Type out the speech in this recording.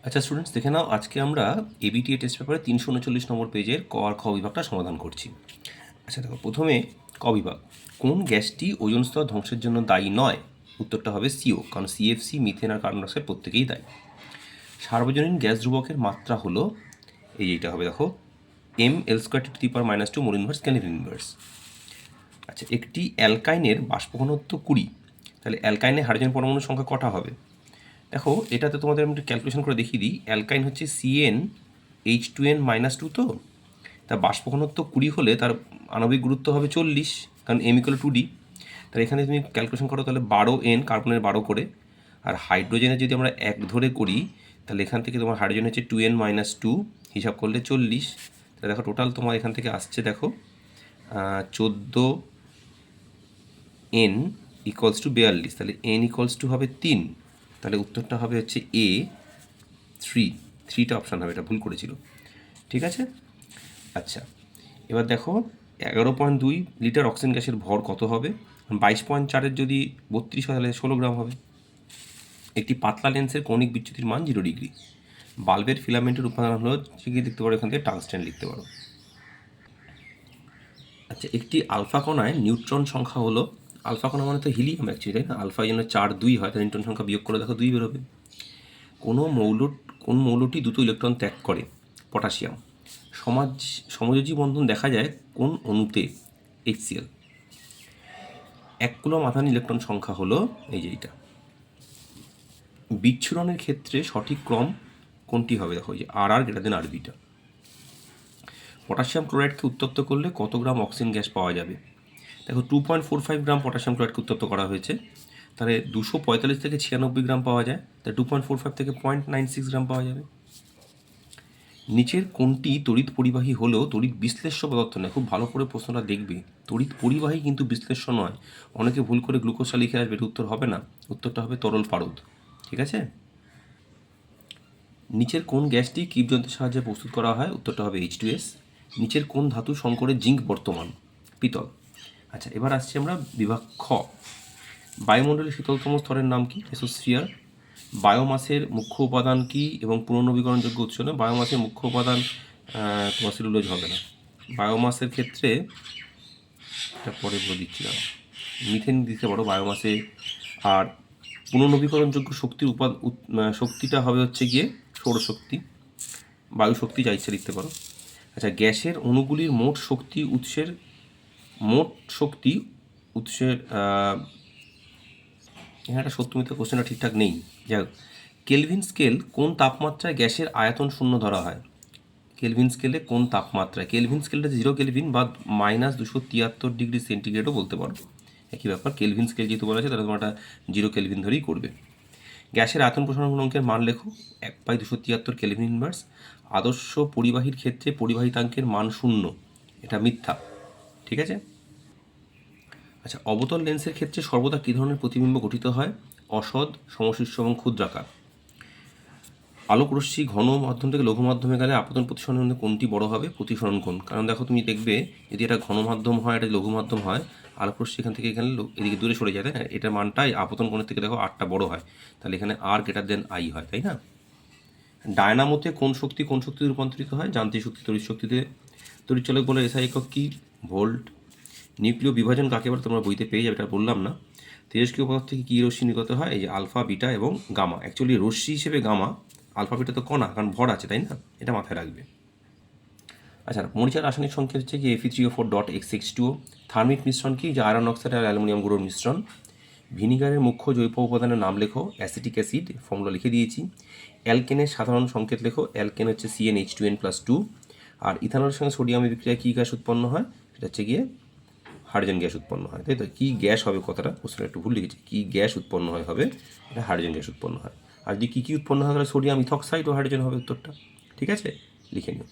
আচ্ছা স্টুডেন্টস, দেখে নাও, আজকে আমরা এবিটিএ টেস্ট পেপারে 339 নম্বর পেজের ক আর খ বিভাগটা সমাধান করছি। আচ্ছা দেখো, প্রথমে ক বিভাগ, কোন গ্যাসটি ওজোন স্তর ধ্বংসের জন্য দায়ী নয়? উত্তরটা হবে সিও, কারণ সিএফসি, মিথেন আর কার্বন ডাইঅক্সাইড প্রত্যেকেই দায়ী। সার্বজনীন গ্যাস ধ্রুবকের মাত্রা হলো, এইটা হবে দেখো, m L² (-2 mole inverse kelvin inverse. আচ্ছা, একটি অ্যালকাইনের বাষ্প ঘনত্ব 20, তাহলে অ্যালকাইনে হাইড্রোজেন পরমাণুর সংখ্যা কটা হবে? দেখো, এটাতে তোমাদের আমি একটু ক্যালকুলেশন করে দেখিয়ে দিই। অ্যালকাইন হচ্ছে CnH2n-2, তো তার বাষ্প ঘনত্ব 20 হলে তার আণবিক গুরুত্ব হবে 40, কারণ m=2d। তাহলে এখানে তুমি ক্যালকুলেশন করো, তাহলে 12n, কার্বনের 12 করে, আর হাইড্রোজেনের যদি আমরা 1 ধরে করি, তাহলে এখান থেকে তোমার হাইড্রোজেন হচ্ছে 2n-2, হিসাব করলে 40। তাহলে দেখো টোটাল তোমার এখান থেকে আসছে, দেখো 14n = 42, তাহলে n = হবে 3, তাহলে উত্তরটা হবে হচ্ছে A3টা অপশান হবে, এটা ভুল করেছিল। ঠিক আছে। আচ্ছা, এবার দেখো 11.2 লিটার অক্সিজেন গ্যাসের ভর কত হবে? 22.4-এর যদি 32 হয় তাহলে 16 গ্রাম হবে। একটি পাতলা লেন্সের কৌণিক বিচ্যুতির মান 0 ডিগ্রি। বাল্বের ফিলামেন্টের উপাদান হলো, কি লিখতে পারো এখান থেকে, টাংস্টেন লিখতে পারো। আচ্ছা, একটি আলফা কণায় নিউট্রন সংখ্যা হলো, আলফা কণা মানে তো হিলিয়াম অ্যাকচুয়ালি, তাই না? আলফা জন্য 4-2 হয়, তাই নিউট্রন সংখ্যা বিয়োগ করে দেখো 2 বেরোবে। কোন মৌলটি দুটো ইলেকট্রন ত্যাগ করে? পটাশিয়াম। সমযোজী বন্ধন দেখা যায় কোন অণুতে? HCl। 1 কুলম্ব আধান ইলেকট্রন সংখ্যা হলো, এই যে এইটা। বিচ্ছুরণের ক্ষেত্রে সঠিক ক্রম কোনটি হবে? দেখো, যে RR RB। পটাশিয়াম ক্লোরাইডকে উত্তপ্ত করলে কত গ্রাম অক্সিজেন গ্যাস পাওয়া যাবে? দেখো 2.45 গ্রাম পটাশিয়াম ক্লোরাইডকে উত্তপ্ত করা হয়েছে, তাহলে 245 থেকে 96 গ্রাম পাওয়া যায়, তাই 2.45 থেকে 0.96 গ্রাম পাওয়া যাবে। নিচের কোনটি তড়িৎ পরিবাহী হলেও তড়িৎ বিশ্লেষ্য পদার্থ নয়? খুব ভালো করে প্রশ্নটা দেখবে, তড়িৎ পরিবাহী কিন্তু বিশ্লেষ্য নয়। অনেকে ভুল করে গ্লুকোজটা লিখে আসবে, এটা উত্তর হবে না, উত্তরটা হবে তরল পারদ। ঠিক আছে। নিচের কোন গ্যাসটি কীপযন্ত্রের সাহায্যে প্রস্তুত করা হয়? উত্তরটা হবে H2S। নিচের কোন ধাতু সংকরে জিঙ্ক বর্তমান? পিতল। আচ্ছা, এবার আসছি আমরা বিভাগ খ। বায়ুমণ্ডলের শীতলতম স্তরের নাম কি? মেসোস্ফিয়ার। বায়োমাসের মুখ্য উপাদান কি এবং পুনর্নবীকরণযোগ্য উৎস নয়? বায়োমাসের মুখ্য উপাদান তোমার সেলুলোজ হবে না। বায়োমাসের ক্ষেত্রে, এটা পরে বলে দিচ্ছি না, মিথেন দিতে পারো বায়োমাসে। আর পুনর্নবীকরণযোগ্য শক্তির শক্তিটা হবে হচ্ছে গিয়ে সৌরশক্তি, বায়ু শক্তি, যা ইচ্ছে লিখতে পারো। আচ্ছা, গ্যাসের অণুগুলির মোট শক্তি উৎসের এখানে একটা সত্যমিত কোশ্চেনটা ঠিকঠাক নেই। যাই হোক, কেলভিন স্কেল কোন তাপমাত্রায় গ্যাসের আয়তন শূন্য ধরা হয়? কেলভিন স্কেলে কোন তাপমাত্রায়? কেলভিন স্কেলটা 0 কেলভিন বা -273 ডিগ্রি সেন্টিগ্রেডও বলতে পারো, একই ব্যাপার। কেলভিন স্কেল যেহেতু বলা আছে, তাহলে তোমার 0 কেলভিন ধরেই করবে। গ্যাসের আয়তন প্রসারণ গুণাঙ্কের মান লেখো, 1/273 কেলভিন ইনভার্স। আদর্শ পরিবাহীর ক্ষেত্রে পরিবাহিতাঙ্কের মান 0, এটা মিথ্যা। ঠিক আছে। আচ্ছা, অবতল লেন্সের ক্ষেত্রে সর্বদা কী ধরনের প্রতিবিম্ব গঠিত হয়? অসৎ, সমশীর্ষ এবং ক্ষুদ্রাকার। আলোকরশ্মি ঘন মাধ্যম থেকে লঘু মাধ্যমে গেলে আপতন প্রতিসরণ কোনটি বড় হবে? প্রতিসরণ কোণ। কারণ দেখো, তুমি দেখবে যদি এটা ঘন মাধ্যম হয়, এটা লঘু মাধ্যম হয়, আলোকরশ্মি এখান থেকে এখানে এদিকে দূরে সরে যায়, তাই না? এটার মানটাই আপতন কোণের থেকে দেখো 8টা বড় হয়, তাহলে এখানে R>I হয়, তাই না? ডায়নামোতে কোন শক্তিতে রূপান্তরিত হয়? যান্ত্রিক শক্তি, তড়িৎ শক্তিতে। তড়িৎচালক বলে এসআই একক কি? ভোল্ট। নিউক্লিয় বিভাজন কাকে বলে? তোমরা বইতে পেয়ে যাবে, এটা বললাম না। তেজস্ক্রিয় পদার্থ থেকে কী রশ্মি নির্গত হয়? এই যে আলফা, বিটা এবং গামা। অ্যাকচুয়ালি রশ্মি হিসেবে গামা, আলফা বিটা তো কণা, কারণ ভর আছে, তাই না? এটা মাথায় রাখবে। আচ্ছা, মরিচার রাসায়নিক সংকেত হচ্ছে কি? Fe3O4.X6H2O। থার্মিক মিশ্রণ কি? যে আয়রন অক্সাইড আর অ্যালুমিনিয়াম গুঁড়োর মিশ্রণ। ভিনিগারের মুখ্য জৈব উপাদানের নাম লেখো। অ্যাসিটিক অ্যাসিড, ফর্মুলা লিখে দিয়েছি। অ্যালকেনের সাধারণ সংকেত লেখো। অ্যালকেন হচ্ছে CnH2n+2। আর ইথানলের সঙ্গে সোডিয়ামের বিক্রিয়ায় কী গ্যাস উৎপন্ন হয়? সেটা হচ্ছে গিয়ে হাইড্রোজেন গ্যাস উৎপন্ন হয়, তাই তো? কী গ্যাস হবে কথাটা, কোশ্চেন একটু ভুল লিখেছি। কী গ্যাস উৎপন্ন হয় হবে, এটা হাইড্রোজেন গ্যাস উৎপন্ন হয়। আর যদি কী উৎপন্ন হয়, তাহলে সোডিয়াম ইথক্সাইড ও হাইড্রোজেন হবে উত্তরটা। ঠিক আছে, লিখে নিও।